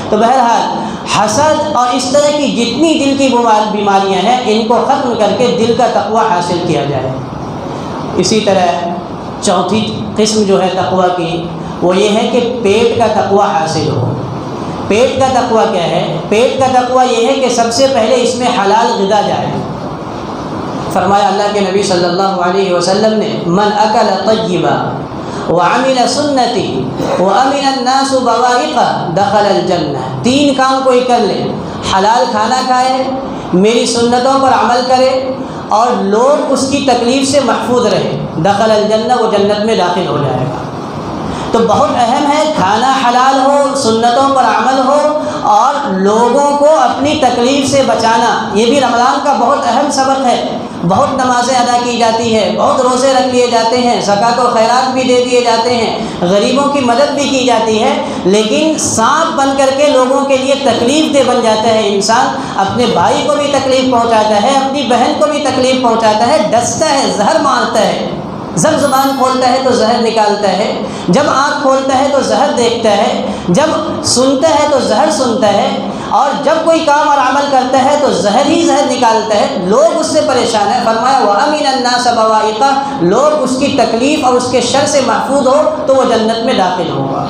تو بہرحال حسد اور اس طرح کی جتنی دل کی بیماریاں ہیں ان کو ختم کر کے دل کا تقویٰ حاصل کیا جائے۔ اسی طرح چوتھی قسم جو ہے تقویٰ کی وہ یہ ہے کہ پیٹ کا تقویٰ حاصل ہو۔ پیٹ کا تقویٰ کیا ہے؟ پیٹ کا تقویٰ یہ ہے کہ سب سے پہلے اس میں حلال غذا جائے۔ فرمایا اللہ کے نبی صلی اللہ علیہ وسلم نے من اکل طیبا وعمل سنتی وامن الناس بوائقہ دخل الجنہ۔ تین کام کوئی کر لے، حلال کھانا کھائے، میری سنتوں پر عمل کرے، اور لوگ اس کی تکلیف سے محفوظ رہے، دخل الجنہ، وہ جنت میں داخل ہو جائے گا۔ تو بہت اہم ہے کھانا حلال ہو، سنتوں پر عمل ہو، اور لوگوں کو اپنی تکلیف سے بچانا۔ یہ بھی رمضان کا بہت اہم سبق ہے۔ بہت نمازیں ادا کی جاتی ہے، بہت روزے رکھ لیے جاتے ہیں، زکوٰۃ و خیرات بھی دے دیے جاتے ہیں، غریبوں کی مدد بھی کی جاتی ہے، لیکن سانپ بن کر کے لوگوں کے لیے تکلیف دہ بن جاتا ہے انسان۔ اپنے بھائی کو بھی تکلیف پہنچاتا ہے، اپنی بہن کو بھی تکلیف پہنچاتا ہے، ڈستا ہے، زہر مارتا ہے۔ جب زبان کھولتا ہے تو زہر نکالتا ہے، جب آنکھ کھولتا ہے تو زہر دیکھتا ہے، جب سنتا ہے تو زہر سنتا ہے، اور جب کوئی کام اور عمل کرتا ہے تو زہر ہی زہر نکالتا ہے۔ لوگ اس سے پریشان ہیں۔ فرمایا وَأَمِنَ النَّاسَ بَوَائِقَ، لوگ اس کی تکلیف اور اس کے شر سے محفوظ ہو تو وہ جنت میں داخل ہوگا۔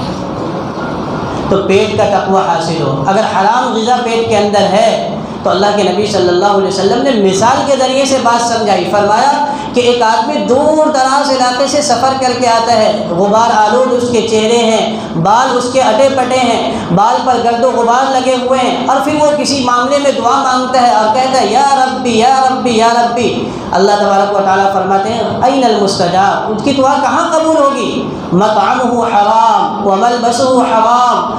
تو پیٹ کا تقویٰ حاصل ہو۔ اگر حرام غذا پیٹ کے اندر ہے تو اللہ کے نبی صلی اللہ علیہ وسلم نے مثال کے ذریعے سے بات سمجھائی۔ فرمایا کہ ایک آدمی دور دراز علاقے سے سفر کر کے آتا ہے، غبار آلود اس کے چہرے ہیں، بال اس کے اٹے پٹے ہیں، بال پر گرد و غبار لگے ہوئے ہیں، اور پھر وہ کسی معاملے میں دعا مانگتا ہے اور کہتا ہے یا ربی یا ربی یا ربی۔ اللہ تبارک و تعالیٰ فرماتے ہیں این المستجاب، اس کی دعا کہاں قبول ہوگی؟ مطعمہ حرام وملبسہ حرام،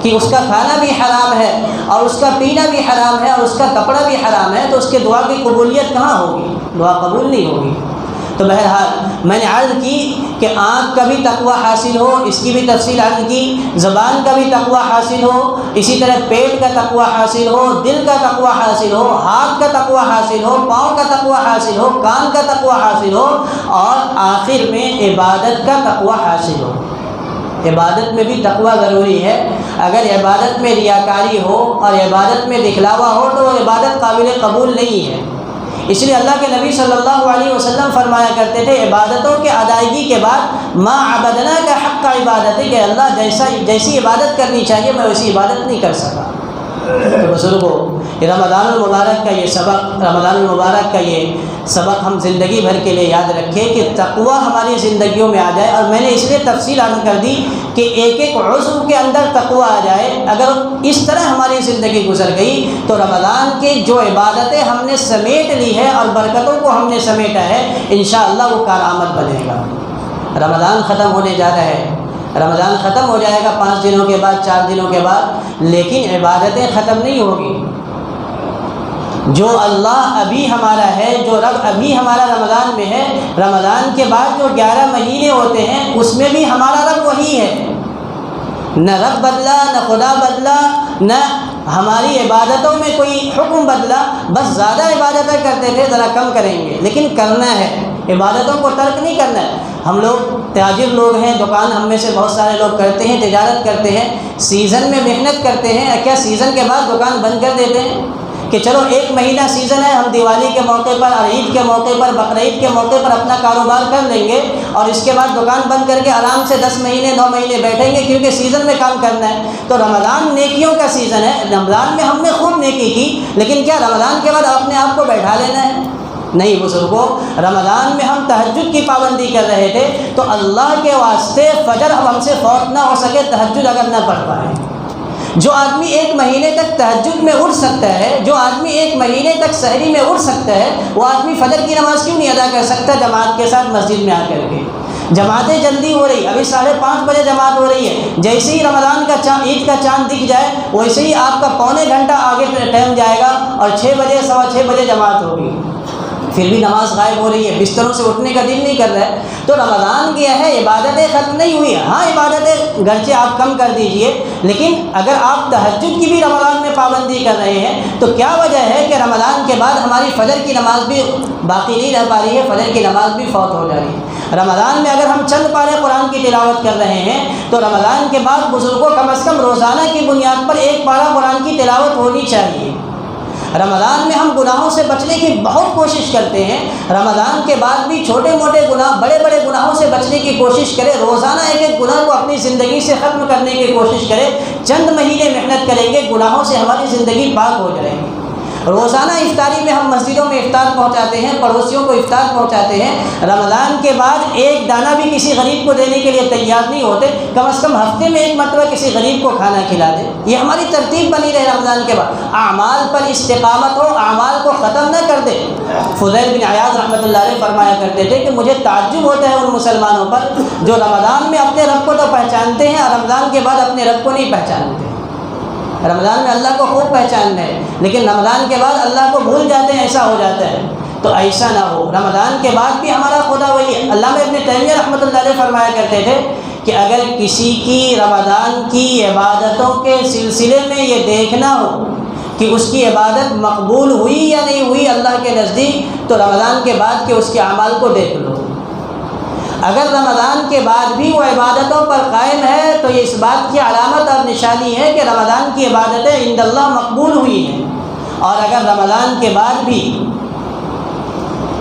کہ اس کا کھانا بھی حرام ہے اور اس کا پینا بھی حرام ہے اور اس کا کپڑا بھی حرام ہے، تو اس کے دعا کی قبولیت کہاں ہوگی؟ دعا قبول نہیں ہوگی۔ تو بہرحال میں نے عرض کی کہ آنکھ کا بھی تقویٰ حاصل ہو، اس کی بھی تفصیل عرض کی، زبان کا بھی تقویٰ حاصل ہو، اسی طرح پیٹ کا تقویٰ حاصل ہو، دل کا تقویٰ حاصل ہو، ہاتھ کا تقویٰ حاصل ہو، پاؤں کا تقویٰ حاصل ہو، کان کا تقویٰ حاصل ہو، اور آخر میں عبادت کا تقویٰ حاصل ہو۔ عبادت میں بھی تقویٰ ضروری ہے۔ اگر عبادت میں ریاکاری ہو اور عبادت میں دکھلاوا ہو تو وہ عبادت قابل قبول نہیں ہے۔ اس لیے اللہ کے نبی صلی اللہ علیہ وسلم فرمایا کرتے تھے عبادتوں کے ادائیگی کے بعد ما عبدنا کا حق کا عبادت ہے، کہ اللہ جیسی عبادت کرنی چاہیے میں ویسی عبادت نہیں کر سکا۔ تو بزرگوں، رمضان المبارک کا یہ سبق، رمضان المبارک کا یہ سبق ہم زندگی بھر کے لیے یاد رکھیں کہ تقویٰ ہماری زندگیوں میں آ جائے۔ اور میں نے اس لیے تفصیل عرض کر دی کہ ایک ایک عضو کے اندر تقویٰ آ جائے۔ اگر اس طرح ہماری زندگی گزر گئی تو رمضان کے جو عبادتیں ہم نے سمیٹ لی ہے اور برکتوں کو ہم نے سمیٹا ہے، انشاءاللہ وہ کارآمد بنے گا۔ رمضان ختم ہونے جا رہا ہے، رمضان ختم ہو جائے گا 5 دنوں کے بعد، 4 دنوں کے بعد، لیکن عبادتیں ختم نہیں ہوگی۔ جو اللہ ابھی ہمارا ہے، جو رب ابھی ہمارا رمضان میں ہے، رمضان کے بعد جو 11 مہینے ہوتے ہیں اس میں بھی ہمارا رب وہی ہے۔ نہ رب بدلا، نہ خدا بدلا، نہ ہماری عبادتوں میں کوئی حکم بدلا، بس زیادہ عبادتیں کرتے تھے، ذرا کم کریں گے، لیکن کرنا ہے، عبادتوں کو ترک نہیں کرنا ہے۔ ہم لوگ تاجر لوگ ہیں، دکان ہم میں سے بہت سارے لوگ کرتے ہیں، تجارت کرتے ہیں، سیزن میں محنت کرتے ہیں، کیا سیزن کے بعد دکان بند کر دیتے ہیں کہ چلو 1 مہینہ سیزن ہے، ہم دیوالی کے موقع پر اور عید کے موقع پر، بقرعید کے موقع پر اپنا کاروبار کر لیں گے اور اس کے بعد دکان بند کر کے آرام سے 10 مہینے 9 مہینے بیٹھیں گے کیونکہ سیزن میں کام کرنا ہے۔ تو رمضان نیکیوں کا سیزن ہے، رمضان میں ہم نے خوب نیکی کی، لیکن کیا رمضان کے بعد اپنے آپ کو بیٹھا لینا ہے؟ نہیں بزرگوں، رمضان میں ہم تہجد کی پابندی کر رہے تھے تو اللہ کے واسطے فجر اب ہم سے فوت نہ ہو سکے، تہجد اگر نہ پڑھ پائے۔ جو آدمی 1 مہینے تک تہجد میں اٹھ سکتا ہے، جو آدمی 1 مہینے تک سحری میں اٹھ سکتا ہے، وہ آدمی فجر کی نماز کیوں نہیں ادا کر سکتا جماعت کے ساتھ مسجد میں آ کر کے؟ جماعتیں جلدی ہو رہی، ابھی 5:30 بجے جماعت ہو رہی ہے، جیسے ہی رمضان کا عید کا چاند دکھ جائے ویسے ہی آپ کا پونے گھنٹہ آگے ٹائم جائے گا اور 6 بجے 6:15 بجے جماعت ہوگی، پھر بھی نماز غائب ہو رہی ہے، بستروں سے اٹھنے کا دل نہیں کر رہا ہے۔ تو رمضان کیا ہے، عبادتیں ختم نہیں ہوئی ہیں، ہاں عبادتیں گرچہ آپ کم کر دیجئے، لیکن اگر آپ تہجد کی بھی رمضان میں پابندی کر رہے ہیں تو کیا وجہ ہے کہ رمضان کے بعد ہماری فجر کی نماز بھی باقی نہیں رہ پا رہی ہے، فجر کی نماز بھی فوت ہو جا رہی ہے۔ رمضان میں اگر ہم چند پارے قرآن کی تلاوت کر رہے ہیں تو رمضان کے بعد بزرگوں کم از کم روزانہ کی بنیاد پر 1 پارہ قرآن کی تلاوت ہونی چاہیے۔ رمضان میں ہم گناہوں سے بچنے کی بہت کوشش کرتے ہیں، رمضان کے بعد بھی چھوٹے موٹے گناہ، بڑے بڑے گناہوں سے بچنے کی کوشش کریں، روزانہ 1 گناہ کو اپنی زندگی سے ختم کرنے کی کوشش کریں۔ چند مہینے محنت کریں گے، گناہوں سے ہماری زندگی پاک ہو جائے گی۔ روزانہ افطاری میں ہم مسجدوں میں افطار پہنچاتے ہیں، پڑوسیوں کو افطار پہنچاتے ہیں، رمضان کے بعد 1 دانہ بھی کسی غریب کو دینے کے لیے تیار نہیں ہوتے، کم از کم ہفتے میں 1 مرتبہ کسی غریب کو کھانا کھلا دیں۔ یہ ہماری ترتیب بنی رہے رمضان کے بعد، اعمال پر استقامت ہو، اعمال کو ختم نہ کر دے۔ فضیل بن عیاض رحمۃ اللہ علیہ فرمایا کرتے تھے کہ مجھے تعجب ہوتا ہے ان مسلمانوں پر جو رمضان میں اپنے رب کو تو پہچانتے ہیں اور رمضان کے بعد اپنے رب کو نہیں پہچانتے۔ رمضان میں اللہ کو خوب پہچاننا ہے لیکن رمضان کے بعد اللہ کو بھول جاتے ہیں، ایسا ہو جاتا ہے۔ تو ایسا نہ ہو، رمضان کے بعد بھی ہمارا خدا وہی ہے۔ علامہ ابن تیمیہ رحمۃ اللہ علیہ فرمایا کرتے تھے کہ اگر کسی کی رمضان کی عبادتوں کے سلسلے میں یہ دیکھنا ہو کہ اس کی عبادت مقبول ہوئی یا نہیں ہوئی اللہ کے نزدیک، تو رمضان کے بعد کے اس کے اعمال کو دیکھ لو۔ اگر رمضان کے بعد بھی وہ عبادتوں پر قائم ہے تو یہ اس بات کی علامت اور نشانی ہے کہ رمضان کی عبادتیں عند اللہ مقبول ہوئی ہیں۔ اور اگر رمضان کے بعد بھی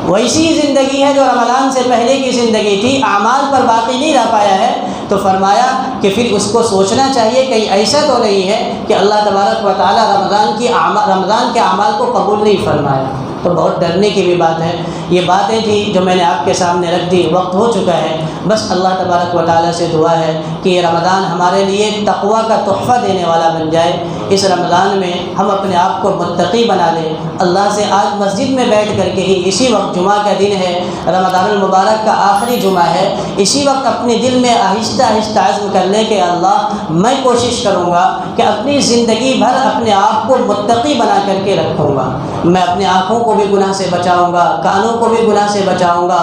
ویسی زندگی ہے جو رمضان سے پہلے کی زندگی تھی، اعمال پر باقی نہیں رہ پایا ہے، تو فرمایا کہ پھر اس کو سوچنا چاہیے کہیں ایسا تو نہیں ہے کہ اللہ تبارک و تعالی رمضان کے اعمال کو قبول نہیں فرمایا۔ تو بہت ڈرنے کی بھی بات ہے۔ یہ باتیں تھیں جو میں نے آپ کے سامنے رکھ دی، وقت ہو چکا ہے، بس اللہ تبارک و تعالیٰ سے دعا ہے کہ یہ رمضان ہمارے لیے تقویٰ کا تحفہ دینے والا بن جائے۔ اس رمضان میں ہم اپنے آپ کو متقی بنا لیں۔ اللہ سے آج مسجد میں بیٹھ کر کے ہی، اسی وقت جمعہ کا دن ہے، رمضان المبارک کا آخری جمعہ ہے، اسی وقت اپنے دل میں آہستہ آہستہ عزم کر لیں کہ اللہ میں کوشش کروں گا کہ اپنی زندگی بھر اپنے آپ کو متقی بنا کر کے رکھوں گا۔ میں اپنے آنکھوں کو بھی گناہ سے بچاؤں گا، کانوں کو بھی گناہ سے بچاؤں گا،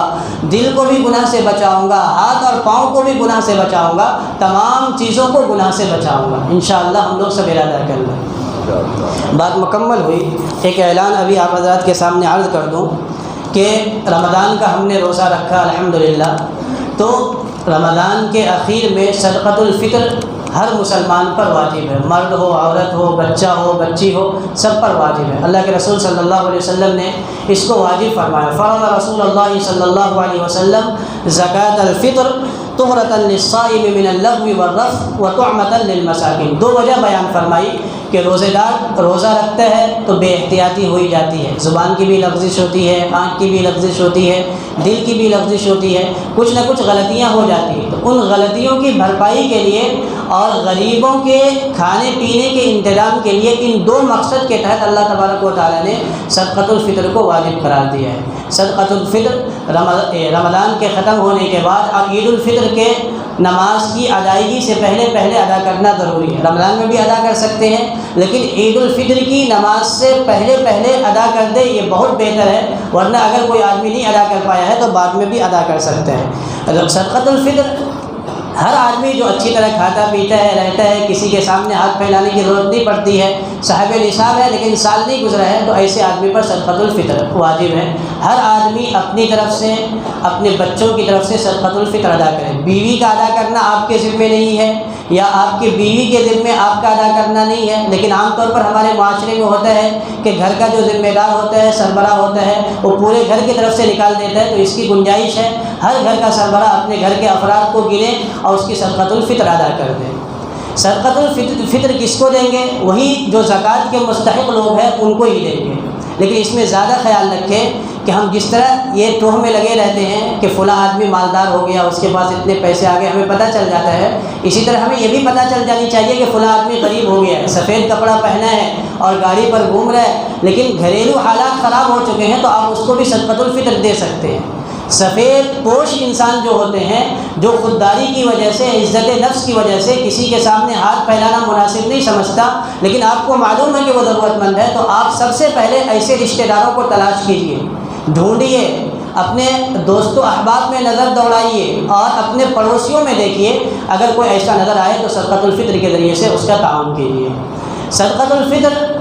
دل کو بھی گناہ سے بچاؤں گا، ہاتھ اور پاؤں کو بھی گناہ سے بچاؤں گا، تمام چیزوں کو گناہ سے بچاؤں گا۔ انشاءاللہ ہم لوگ سب ارادہ کر لیں۔ بات مکمل ہوئی۔ ایک اعلان ابھی آپ حضرات کے سامنے عرض کر دوں کہ رمضان کا ہم نے روزہ رکھا الحمدللہ، تو رمضان کے اخیر میں صدقۃ الفطر ہر مسلمان پر واجب ہے، مرد ہو، عورت ہو، بچہ ہو، بچی ہو، سب پر واجب ہے۔ اللہ کے رسول صلی اللہ علیہ وسلم نے اس کو واجب فرمایا۔ فرض رسول اللہ صلی اللہ علیہ وسلم زکوٰۃ الفطر طہرۃ للصائم من اللغو والرفث وطعمۃ للمساکین۔ 2 وجہ بیان فرمائی کہ روزے دار روزہ رکھتا ہے تو بے احتیاطی ہوئی جاتی ہے، زبان کی بھی لغزش ہوتی ہے، آنکھ کی بھی لغزش ہوتی ہے، دل کی بھی لغزش ہوتی ہے، کچھ نہ کچھ غلطیاں ہو جاتی ہیں۔ تو ان غلطیوں کی بھرپائی کے لیے اور غریبوں کے کھانے پینے کے انتظام کے لیے ان دو مقصد کے تحت اللہ تبارک و تعالیٰ نے صدقۃ الفطر کو واجب قرار دیا ہے۔ صدقۃ الفطر رمضان کے ختم ہونے کے بعد اب عید الفطر کے نماز کی ادائیگی سے پہلے ادا کرنا ضروری ہے۔ رمضان میں بھی ادا کر سکتے ہیں، لیکن عید الفطر کی نماز سے پہلے ادا کر دے، یہ بہت بہتر ہے، ورنہ اگر کوئی آدمی نہیں ادا کر پایا ہے تو بعد میں بھی ادا کر سکتے ہیں۔ صدقۃ الفطر ہر آدمی جو اچھی طرح کھاتا پیتا ہے رہتا ہے، کسی کے سامنے ہاتھ پھیلانے کی ضرورت نہیں پڑتی ہے، صاحب نصاب ہے لیکن سال نہیں گزرا ہے، تو ایسے آدمی پر صدقۃ الفطر واجب ہے۔ ہر آدمی اپنی طرف سے اپنے بچوں کی طرف سے صدقۃ الفطر ادا کرے۔ بیوی کا ادا کرنا آپ کے ذمے نہیں ہے، یا آپ کی بیوی کے ذمے آپ کا ادا کرنا نہیں ہے، لیکن عام طور پر ہمارے معاشرے میں ہوتا ہے کہ گھر کا جو ذمہ دار ہوتا ہے، سربراہ ہوتا ہے، وہ پورے گھر کی طرف سے نکال دیتا ہے۔ تو اس کی گنجائش ہے ہر گھر کا سربراہ اپنے گھر کے افراد کو گنے اور اس کی صدقۃ الفطر ادا کر دیں۔ صدقۃ الفطر کس کو دیں گے؟ وہی جو زکوٰۃ کے مستحق لوگ ہیں ان کو ہی دیں گے، لیکن اس میں زیادہ خیال رکھیں کہ ہم جس طرح یہ ٹوہ میں لگے رہتے ہیں کہ فلاں آدمی مالدار ہو گیا، اس کے پاس اتنے پیسے آ گئے، ہمیں پتہ چل جاتا ہے، اسی طرح ہمیں یہ بھی پتہ چل جانی چاہیے کہ فلاں آدمی غریب ہو گیا ہے، سفید کپڑا پہنا ہے اور گاڑی پر گھوم رہا ہے، لیکن گھریلو حالات خراب ہو چکے ہیں، تو آپ اس کو بھی صدقۃ الفطر دے سکتے ہیں۔ سفید پوش انسان جو ہوتے ہیں، جو خودداری کی وجہ سے، عزت نفس کی وجہ سے کسی کے سامنے ہاتھ پھیلانا مناسب نہیں سمجھتا، لیکن آپ کو معلوم ہے کہ وہ ضرورت مند ہے، تو آپ سب سے پہلے ایسے رشتہ داروں کو تلاش کیجیے، ڈھونڈیے، اپنے دوست و احباب میں نظر دوڑائیے اور اپنے پڑوسیوں میں دیکھیے، اگر کوئی ایسا نظر آئے تو صدقۃ الفطر کے ذریعے سے اس کا تعاون کیجیے۔ صدقۃ الفطر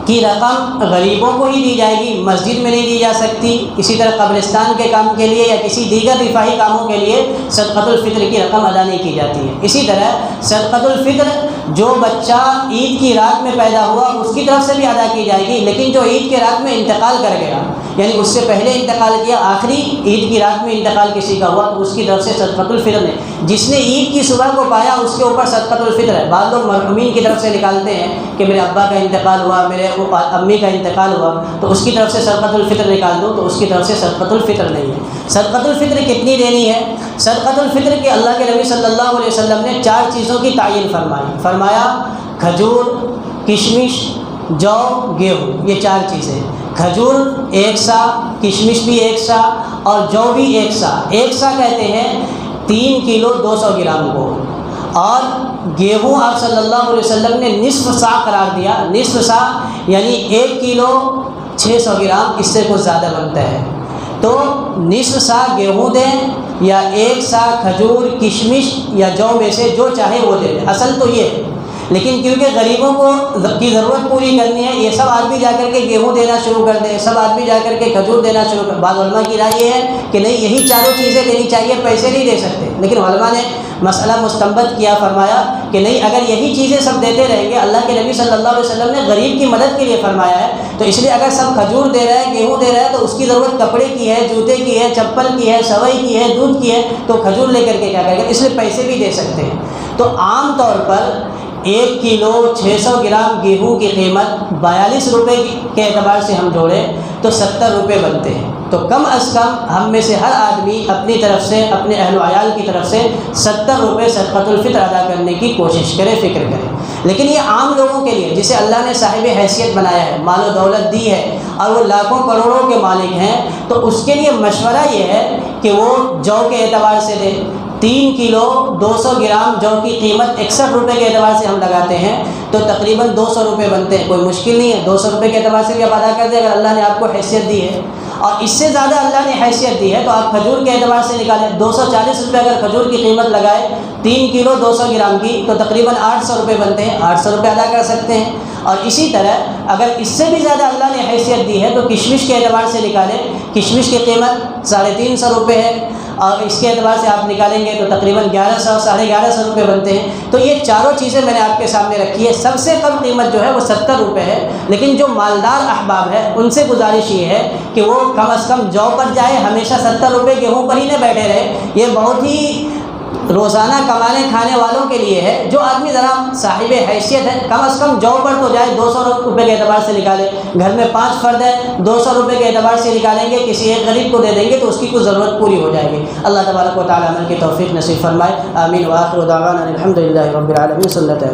کی رقم غریبوں کو ہی دی جائے گی، مسجد میں نہیں دی جا سکتی، اسی طرح قبرستان کے کام کے لیے یا کسی دیگر رفاہی کاموں کے لیے صدقۃ الفطر کی رقم ادا نہیں کی جاتی ہے۔ اسی طرح صدقۃ الفطر جو بچہ عید کی رات میں پیدا ہوا اس کی طرف سے بھی ادا کی جائے گی، لیکن جو عید کے رات میں انتقال کر گیا، یعنی اس سے پہلے انتقال کیا، آخری عید کی رات میں انتقال کسی کا ہوا، تو اس کی طرف سے صدقۃ الفطر نے، جس نے عید کی صبح کو پایا اس کے اوپر صدقۃ الفطر ہے۔ بعض لوگ مرحومین کی طرف سے نکالتے ہیں کہ میرے ابا کا انتقال ہوا، میرے امی کا انتقال ہوا، تو اس کی طرف سے صدقۃ الفطر نکال دو، تو اس کی طرف سے صدقۃ الفطر نہیں ہے۔ صدقۃ الفطر کتنی دینی ہے؟ صدقۃ الفطر کے اللہ کے نبی صلی اللہ علیہ وسلم نے 4 چیزوں کی تعین فرمایا، کھجور، کشمش، جو، گیہوں، یہ 4 چیزیں۔ کھجور 1 سا، کشمش بھی 1 سا اور جو بھی 1 سا۔ 1 سا کہتے ہیں 3 کلو 200 گرام کو، اور گیہوں آپ صلی اللہ علیہ وسلم نے نصف سا قرار دیا۔ نصف سا یعنی 1 کلو 600 گرام، اس سے کچھ زیادہ بنتا ہے، تو نصف سا گیہوں دیں یا 1 سا کھجور، کشمش یا جو میں سے جو چاہے وہ دے دیں۔ اصل تو یہ ہے، لیکن کیونکہ غریبوں کو کی ضرورت پوری کرنی ہے، یہ سب آدمی جا کر کے گیہوں دینا شروع کر دیں، سب آدمی جا کر کے کھجور دینا شروع کر۔ بعض علماء کی رائے یہ ہے کہ نہیں، یہی 4 چیزیں دینی چاہیے، پیسے نہیں دے سکتے، لیکن علماء نے مسئلہ مستنبط کیا، فرمایا کہ نہیں، اگر یہی چیزیں سب دیتے رہیں گے، اللہ کے نبی صلی اللہ علیہ وسلم نے غریب کی مدد کے لیے فرمایا ہے، تو اس لیے اگر سب کھجور دے رہا ہے، گیہوں دے رہا ہے، تو اس کی ضرورت کپڑے کی ہے، جوتے کی ہے، چپل کی ہے، سوئی کی ہے، دودھ کی ہے، تو کھجور لے کر کے کیا کرے گا، اس لیے پیسے بھی دے سکتے ہیں۔ تو عام طور پر 1 کلو 600 گرام گیہوں کی قیمت 42 روپے کے اعتبار سے ہم جوڑیں تو 70 روپے بنتے ہیں۔ تو کم از کم ہم میں سے ہر آدمی اپنی طرف سے، اپنے اہل و عیال کی طرف سے 70 روپے صدقۃ الفطر ادا کرنے کی کوشش کرے، فکر کرے۔ لیکن یہ عام لوگوں کے لیے جسے اللہ نے صاحب حیثیت بنایا ہے، مال و دولت دی ہے اور وہ لاکھوں کروڑوں کے مالک ہیں، تو اس کے لیے مشورہ یہ ہے کہ وہ جو کے اعتبار سے دے۔ 3 کلو 200 گرام جو کی قیمت 61 روپے کے اعتبار سے ہم لگاتے ہیں تو تقریباً 200 روپے بنتے ہیں، کوئی مشکل نہیں ہے، 200 روپے کے اعتبار سے بھی آپ ادا کر دیں اگر اللہ نے آپ کو حیثیت دی ہے، اور اس سے زیادہ اللہ نے حیثیت دی ہے تو آپ کھجور کے اعتبار سے نکالیں، 240 روپے اگر کھجور کی قیمت لگائے 3 کلو 200 گرام کی تو تقریباً 800 روپے بنتے ہیں، 800 روپے ادا کر سکتے ہیں۔ اور اسی طرح اگر اس سے بھی زیادہ اللہ نے حیثیت دی ہے تو کشمش کے اعتبار سے نکالیں، کشمش کی قیمت 350 روپے ہے، اور اس کے اعتبار سے آپ نکالیں گے تو تقریباً 1100 1150 روپے بنتے ہیں۔ تو یہ 4 چیزیں میں نے آپ کے سامنے رکھی ہے۔ سب سے کم قیمت جو ہے وہ 70 روپے ہے، لیکن جو مالدار احباب ہے ان سے گزارش یہ ہے کہ وہ کم از کم جو پر جائے، ہمیشہ 70 روپے گیہوں پر ہی نہ بیٹھے رہے۔ یہ بہت ہی روزانہ کمانے کھانے والوں کے لیے ہے. جو آدمی ذرا صاحب حیثیت ہے کم از کم جاب پر تو جائے, 200 روپے کے اعتبار سے نکالے. گھر میں 5 فرد ہے, 200 روپے کے اعتبار سے نکالیں گے, کسی ایک غریب کو دے دیں گے تو اس کی کچھ ضرورت پوری ہو جائے گی. اللہ تبارک و تعالی عمل کی توفیق نصیب فرمائے. آمین. وآخر دعوانا الحمد للہ رب العالمین. سنت ہے.